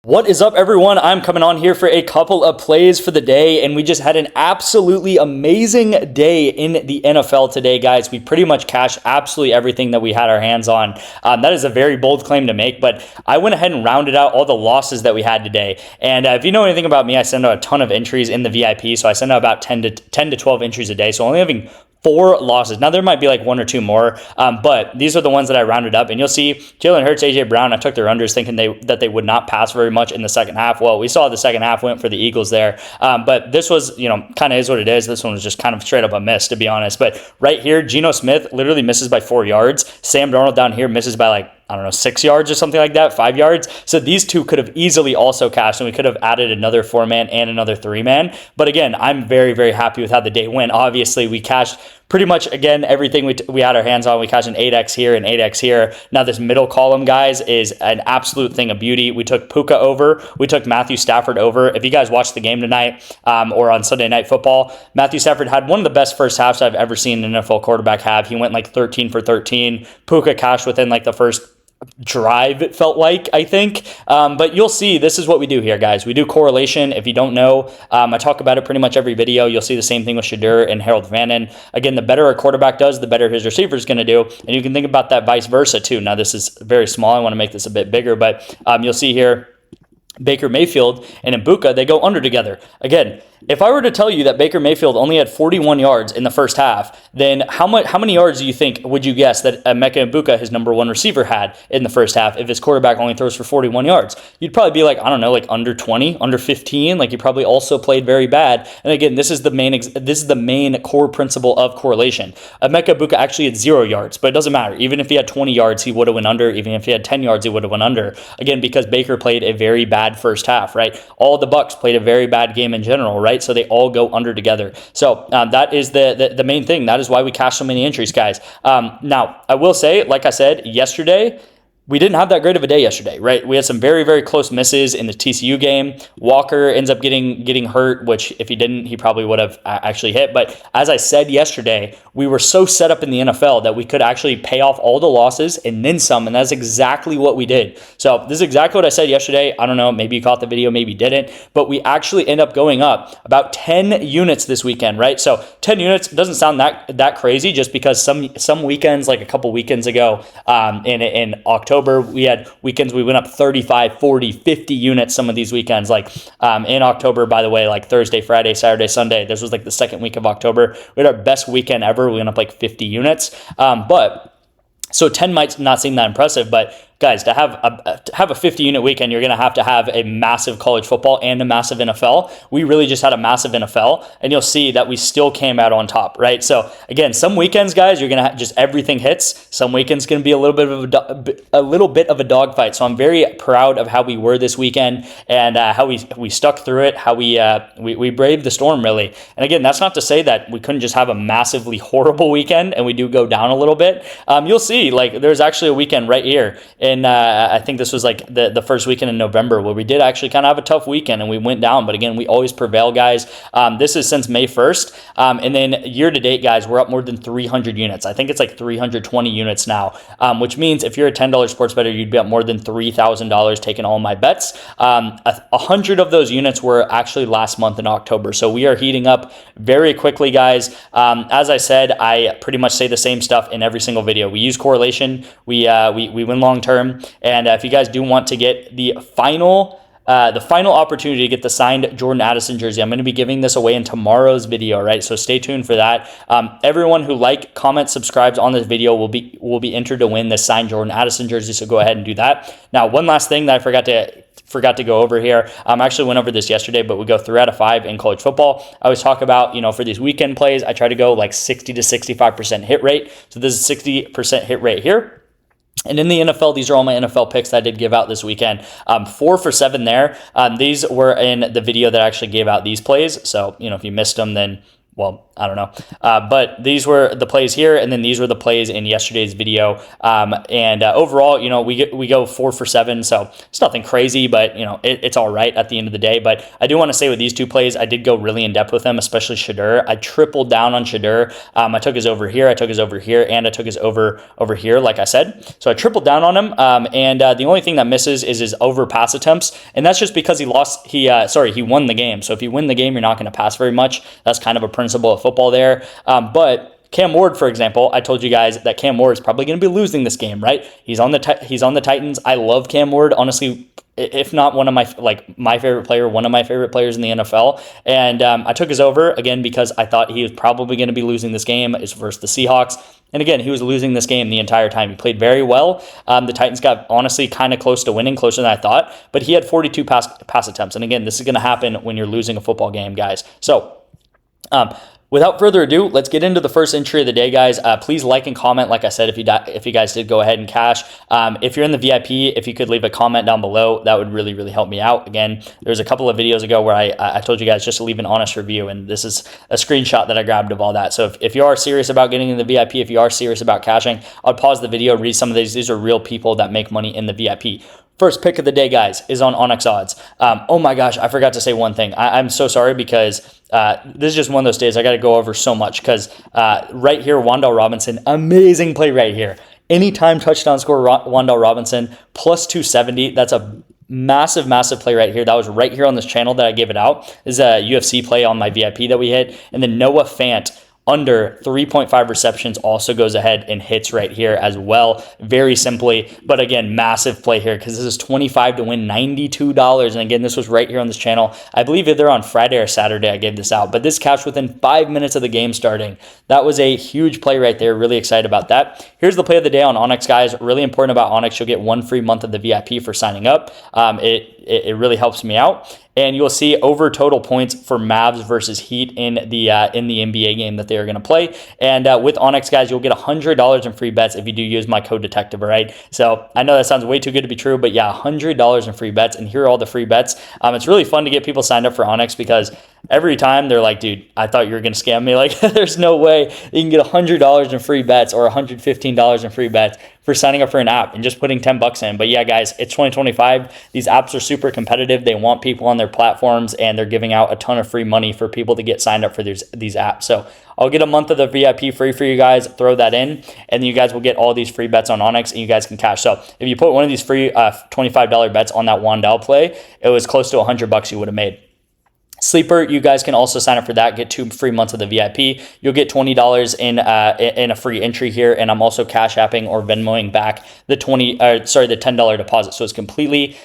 What is up, everyone? I'm coming on here for a couple of plays for the day, and we just had an absolutely amazing day in the NFL today, guys. We pretty much cashed absolutely everything that we had our hands on. That is a very bold claim to make, but I went ahead and rounded out all the losses that we had today. And if you know anything about me, I send out a ton of entries in the VIP, so I send out about 10 to 12 entries a day, so only having 4 losses. Now, there might be like 1 or 2 more, but these are the ones that I rounded up. And you'll see Jalen Hurts, A.J. Brown, I took their unders thinking that they would not pass very much in the second half. Well, we saw the second half went for the Eagles there, but this was, kind of is what it is. This one was just kind of straight up a miss, to be honest. But right here, Geno Smith literally misses by 4 yards. Sam Darnold down here misses by 6 yards or something like that, 5 yards. So these two could have easily also cashed, and we could have added another 4-man and another 3-man. But again, I'm very, very happy with how the day went. Obviously, we cashed pretty much, again, everything we had our hands on. We cashed an 8x here and 8x here. Now this middle column, guys, is an absolute thing of beauty. We took Puka over. We took Matthew Stafford over. If you guys watched the game tonight or on Sunday Night Football, Matthew Stafford had one of the best first halves I've ever seen an NFL quarterback have. He went 13 for 13. Puka cashed within the first drive, it felt like, I think. But you'll see, this is what we do here, guys. We do correlation. If you don't know, I talk about it pretty much every video. You'll see the same thing with Shadur and Harold Vannon. Again, the better a quarterback does, the better his receiver is going to do. And you can think about that vice versa too. Now, this is very small. I want to make this a bit bigger, but you'll see here, Baker Mayfield and Mbuka, they go under together. Again, if I were to tell you that Baker Mayfield only had 41 yards in the first half, then how many yards do you think, would you guess, that Emeka Mbuka, his number one receiver, had in the first half if his quarterback only throws for 41 yards? You'd probably be under 20, under 15. He probably also played very bad. And again, this is the main core principle of correlation. Emeka Mbuka actually had 0 yards, but it doesn't matter. Even if he had 20 yards, he would have went under. Even if he had 10 yards, he would have went under. Again, because Baker played a very bad first half, right? All the Bucks played a very bad game in general, right? So they all go under together. So that is the main thing. That is why we cash so many entries, guys. Now, I will say, like I said, yesterday, we didn't have that great of a day yesterday, right? We had some very, very close misses in the TCU game. Walker ends up getting hurt, which if he didn't, he probably would have actually hit. But as I said yesterday, we were so set up in the NFL that we could actually pay off all the losses and then some, and that's exactly what we did. So this is exactly what I said yesterday. I don't know, maybe you caught the video, maybe you didn't, but we actually end up going up about 10 units this weekend, right? So 10 units doesn't sound that crazy, just because some weekends, like a couple weekends ago in October, we had weekends we went up 35, 40, 50 units some of these weekends. In October, by the way, Thursday, Friday, Saturday, Sunday, this was the second week of October. We had our best weekend ever. We went up 50 units. So 10 might not seem that impressive, but guys, to have a 50-unit weekend, you're going to have a massive college football and a massive NFL. We really just had a massive NFL, and you'll see that we still came out on top, right? So again, some weekends, guys, you're going to just everything hits. Some weekends going to be a little bit of a dogfight. So I'm very proud of how we were this weekend and how we stuck through it, how we braved the storm, really. And again, that's not to say that we couldn't just have a massively horrible weekend and we do go down a little bit. You'll see, there's actually a weekend right here. And I think this was the first weekend in November where we did actually kind of have a tough weekend and we went down. But again, we always prevail, guys. This is since May 1st. And then year to date, guys, we're up more than 300 units. I think it's 320 units now, which means if you're a $10 sports bettor, you'd be up more than $3,000 taking all my bets. 100 of those units were actually last month in October. So we are heating up very quickly, guys. As I said, I pretty much say the same stuff in every single video. We use correlation. We win long term. And if you guys do want to get the final opportunity to get the signed Jordan Addison jersey, I'm going to be giving this away in tomorrow's video, right? So stay tuned for that. Everyone who comments, subscribes on this video will be entered to win this signed Jordan Addison jersey. So go ahead and do that. Now, one last thing that I forgot to go over here. I actually went over this yesterday, but we go 3 out of 5 in college football. I always talk about, for these weekend plays, I try to go 60 to 65% hit rate. So this is 60% hit rate here. And in the NFL, these are all my NFL picks that I did give out this weekend. 4 for 7 there. These were in the video that I actually gave out these plays. So, if you missed them, then well, I don't know. But these were the plays here, and then these were the plays in yesterday's video. Overall, we go 4 for 7, so it's nothing crazy, but it's all right at the end of the day. But I do want to say with these two plays, I did go really in depth with them, especially Shadur. I tripled down on Shadur. I took his over here, I took his over here, and I took his over here, like I said. So I tripled down on him, the only thing that misses is his over pass attempts, and that's just because he won the game. So if you win the game, you're not going to pass very much. That's kind of a principle of football there. But Cam Ward, for example, I told you guys that Cam Ward is probably going to be losing this game, right? He's on the Titans. I love Cam Ward, honestly. If not one of my favorite player, one of my favorite players in the NFL. And I took his over, again, because I thought he was probably going to be losing this game. It's versus the Seahawks. And again, he was losing this game the entire time. He played very well. The Titans got, honestly, kind of close to winning, closer than I thought. But he had 42 pass attempts. And again, this is going to happen when you're losing a football game, guys. So, without further ado, let's get into the first entry of the day, guys. Please like and comment, like I said, if you guys did go ahead and cash. If you're in the VIP, if you could leave a comment down below, that would really, really help me out. Again, there's a couple of videos ago where I told you guys just to leave an honest review, and this is a screenshot that I grabbed of all that. So if you are serious about getting in the VIP, if you are serious about cashing, I'll pause the video, read some of these. These are real people that make money in the VIP. First pick of the day, guys, is on Onyx Odds. Oh my gosh, I forgot to say one thing. I'm so sorry because this is just one of those days I got to go over so much because right here, Wan'Dale Robinson, amazing play right here. Anytime touchdown score, Wan'Dale Robinson, plus 270. That's a massive, massive play right here. That was right here on this channel that I gave it out. This is a UFC play on my VIP that we hit. And then Noah Fant, under 3.5 receptions, also goes ahead and hits right here as well, very simply. But again, massive play here because this is 25 to win $92. And again, this was right here on this channel. I believe either on Friday or Saturday I gave this out, but this cashed within 5 minutes of the game starting. That was a huge play right there. Really excited about that. Here's the play of the day on Onyx, guys. Really important about Onyx. You'll get 1 free month of the VIP for signing up. It really helps me out. And you'll see over total points for Mavs versus Heat in the NBA game that they are going to play. And with Onyx, guys, you'll get $100 in free bets if you do use my code detective, all right? So I know that sounds way too good to be true, but yeah, $100 in free bets. And here are all the free bets. It's really fun to get people signed up for Onyx because every time they're like, dude, I thought you were going to scam me. Like, there's no way you can get $100 in free bets or $115 in free bets for signing up for an app and just putting 10 bucks in. But yeah, guys, it's 2025. These apps are super competitive. They want people on their platforms, and they're giving out a ton of free money for people to get signed up for these apps. So I'll get a month of the VIP free for you guys. Throw that in, and then you guys will get all these free bets on Onyx, and you guys can cash. So if you put one of these free $25 bets on that Wan'Dale play, it was close to $100 you would have made. Sleeper, you guys can also sign up for that. Get 2 free months of the VIP. You'll get $20 in a free entry here, and I'm also cash apping or Venmoing back the $10 deposit. So it's completely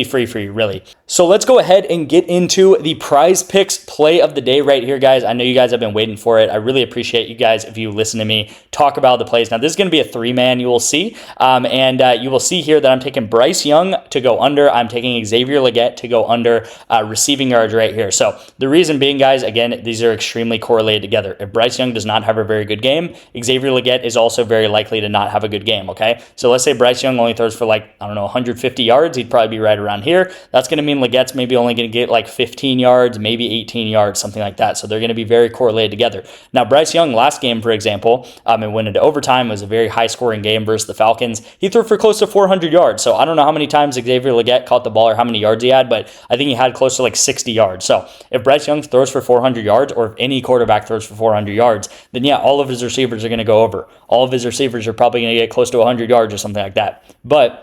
free for you, really. So let's go ahead and get into the Prize Picks play of the day right here, guys. I know you guys have been waiting for it. I really appreciate you guys if you listen to me talk about the plays. Now, this is going to be a 3-man, you will see. You will see here that I'm taking Bryce Young to go under. I'm taking Xavier Legette to go under receiving yards right here. So the reason being, guys, again, these are extremely correlated together. If Bryce Young does not have a very good game, Xavier Legette is also very likely to not have a good game, okay? So let's say Bryce Young only throws for 150 yards. He'd probably be right around here. That's going to mean Legette's maybe only going to get 15 yards, maybe 18 yards, something like that. So they're going to be very correlated together. Now, Bryce Young last game, for example, it went into overtime. It was a very high-scoring game versus the Falcons. He threw for close to 400 yards. So I don't know how many times Xavier Legette caught the ball or how many yards he had, but I think he had close to 60 yards. So if Bryce Young throws for 400 yards, or if any quarterback throws for 400 yards, then yeah, all of his receivers are going to go over. All of his receivers are probably going to get close to 100 yards or something like that. But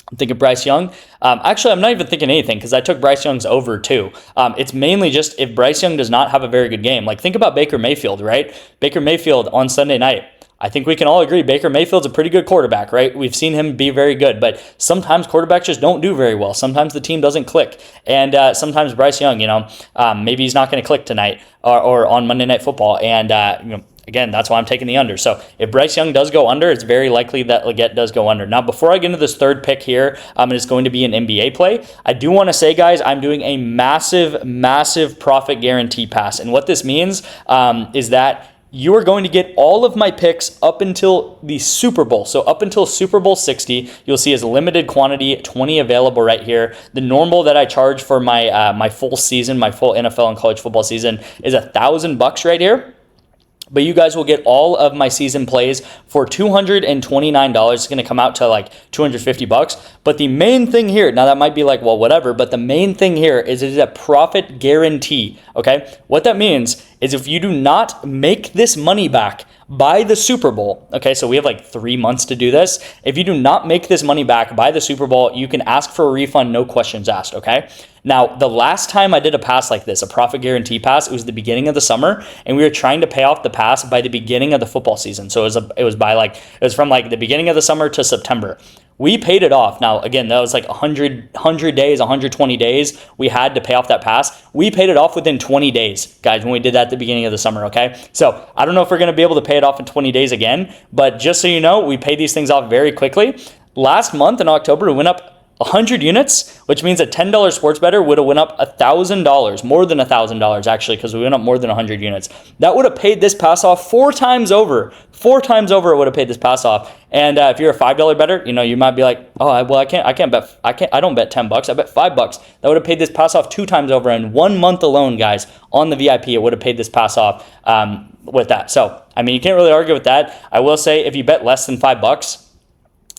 I'm thinking Bryce Young. Actually, I'm not even thinking anything because I took Bryce Young's over too. It's mainly just if Bryce Young does not have a very good game. Think about Baker Mayfield, right? Baker Mayfield on Sunday night. I think we can all agree Baker Mayfield's a pretty good quarterback, right? We've seen him be very good, but sometimes quarterbacks just don't do very well. Sometimes the team doesn't click. And sometimes Bryce Young, maybe he's not going to click tonight or on Monday Night Football. And, again, that's why I'm taking the under. So if Bryce Young does go under, it's very likely that Legette does go under. Now, before I get into this third pick here, it's going to be an NBA play. I do want to say, guys, I'm doing a massive, massive profit guarantee pass. And what this means is that you are going to get all of my picks up until the Super Bowl. So up until Super Bowl 60, you'll see is limited quantity, 20 available right here. The normal that I charge for my full season, my full NFL and college football season is $1,000 right here. But you guys will get all of my season plays for $229. It's going to come out to like $250. But the main thing here, now that might be like, well, whatever, but the main thing here is it is a profit guarantee, okay? What that means is if you do not make this money back by the Super Bowl, okay, so we have like 3 months to do this. If you do not make this money back by the Super Bowl, you can ask for a refund, no questions asked, okay? Now, the last time I did a pass like this, a profit guarantee pass, it was the beginning of the summer, and we were trying to pay off the pass by the beginning of the football season. So it was from like the beginning of the summer to September. We paid it off. Now, again, that was like 100 days, 120 days we had to pay off that pass. We paid it off within 20 days, guys, when we did that at the beginning of the summer, okay? So I don't know if we're going to be able to pay it off in 20 days again, but just so you know, we paid these things off very quickly. Last month in October, we went up 100 units, which means a $10 sports better would have went up $1,000, more than $1,000 actually, because we went up more than 100 units. That would have paid this pass off 4 times over. 4 times over it would have paid this pass off. And if you're a $5 better, you might be like, oh, well, I don't bet $10, I bet $5. That would have paid this pass off 2 times over in 1 month alone, guys. On the VIP, it would have paid this pass off with that. So, I mean, you can't really argue with that. I will say if you bet less than $5,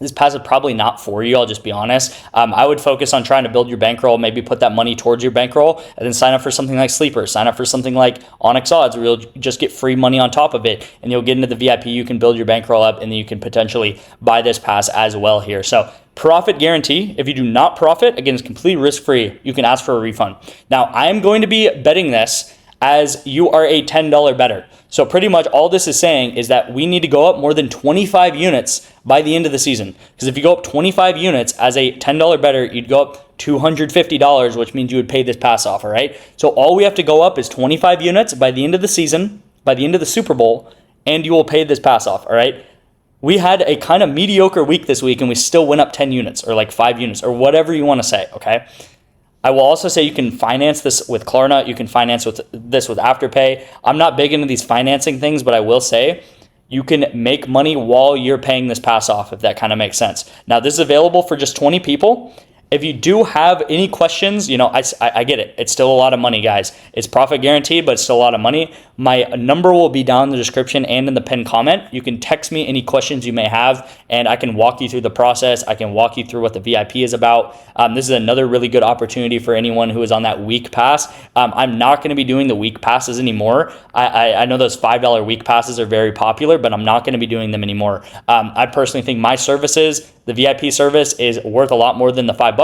this pass is probably not for you, I'll just be honest. I would focus on trying to build your bankroll, maybe put that money towards your bankroll, and then sign up for something like Sleeper. Sign up for something like Onyx Odds, where you'll just get free money on top of it, and you'll get into the VIP. You can build your bankroll up, and then you can potentially buy this pass as well here. So profit guarantee. If you do not profit, again, it's completely risk-free. You can ask for a refund. Now, I am going to be betting this as you are a $10 better. So pretty much all this is saying is that we need to go up more than 25 units by the end of the season. Because if you go up 25 units as a $10 better, you'd go up $250, which means you would pay this pass off, all right? So all we have to go up is 25 units by the end of the season, by the end of the Super Bowl, and you will pay this pass off, all right? We had a kind of mediocre week this week, and we still went up 10 units or like 5 units or whatever you want to say, okay? I will also say you can finance this with Klarna. You can finance this with Afterpay. I'm not big into these financing things, but I will say you can make money while you're paying this pass off, if that kind of makes sense. Now, this is available for just 20 people. If you do have any questions, I get it. It's still a lot of money, guys. It's profit guaranteed, but it's still a lot of money. My number will be down in the description and in the pinned comment. You can text me any questions you may have, and I can walk you through the process. I can walk you through what the VIP is about. This is another really good opportunity for anyone who is on that week pass. I'm not going to be doing the week passes anymore. I know those $5 week passes are very popular, but I'm not going to be doing them anymore. I personally think my services, the VIP service, is worth a lot more than the $5.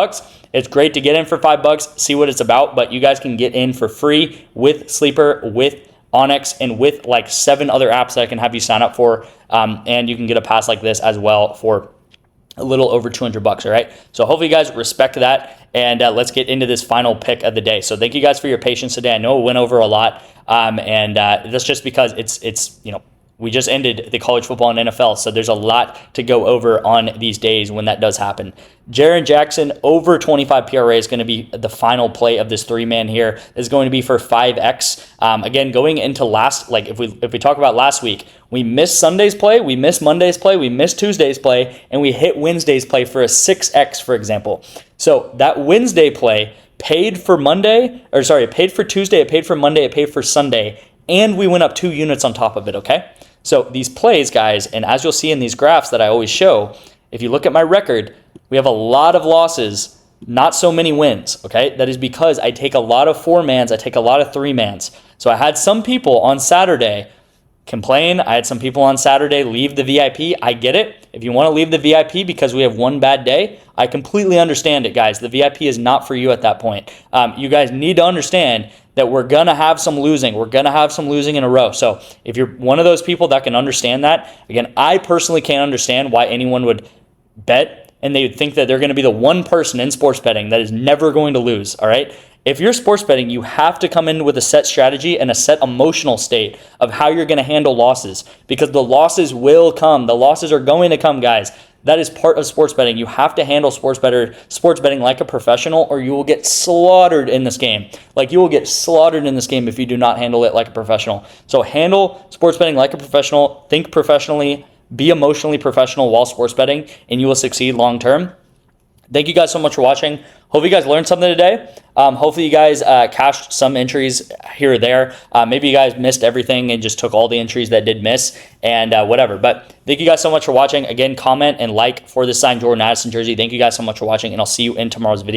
It's great to get in for $5, see what it's about, but you guys can get in for free with Sleeper, with Onyx, and with like 7 other apps that I can have you sign up for, and you can get a pass like this as well for a little over $200, all right? So hopefully you guys respect that, and let's get into this final pick of the day. So thank you guys for your patience today. I know it went over a lot, and that's just because it's we just ended the college football and NFL, so there's a lot to go over on these days when that does happen. Jaron Jackson over 25 PRA is going to be the final play of this 3-man here. Is going to be for 5X. Again, going into if we talk about last week, we missed Sunday's play, we missed Monday's play, we missed Tuesday's play, and we hit Wednesday's play for a 6X, for example. So that Wednesday play paid for Tuesday, it paid for Monday, it paid for Sunday, and we went up 2 units on top of it, okay? So these plays, guys, and as you'll see in these graphs that I always show, if you look at my record, we have a lot of losses, not so many wins, okay? That is because I take a lot of 4-mans, I take a lot of 3-mans. So I had some people on Saturday complain. I had some people on Saturday leave the VIP. I get it. If you want to leave the VIP because we have one bad day, I completely understand it, guys. The VIP is not for you at that point. You guys need to understand that we're going to have some losing. We're going to have some losing in a row. So if you're one of those people that can understand that, again, I personally can't understand why anyone would bet and they would think that they're going to be the one person in sports betting that is never going to lose, all right? If you're sports betting, you have to come in with a set strategy and a set emotional state of how you're going to handle losses, because the losses will come. The losses are going to come, guys. That is part of sports betting. You have to handle sports betting like a professional, or you will get slaughtered in this game. Like, you will get slaughtered in this game if you do not handle it like a professional. So handle sports betting like a professional, think professionally, be emotionally professional while sports betting, and you will succeed long term. Thank you guys so much for watching. Hope you guys learned something today. Hopefully you guys cashed some entries here or there. Maybe you guys missed everything and just took all the entries that did miss and whatever. But thank you guys so much for watching. Again, comment and like for this signed Jordan Addison jersey. Thank you guys so much for watching, and I'll see you in tomorrow's video.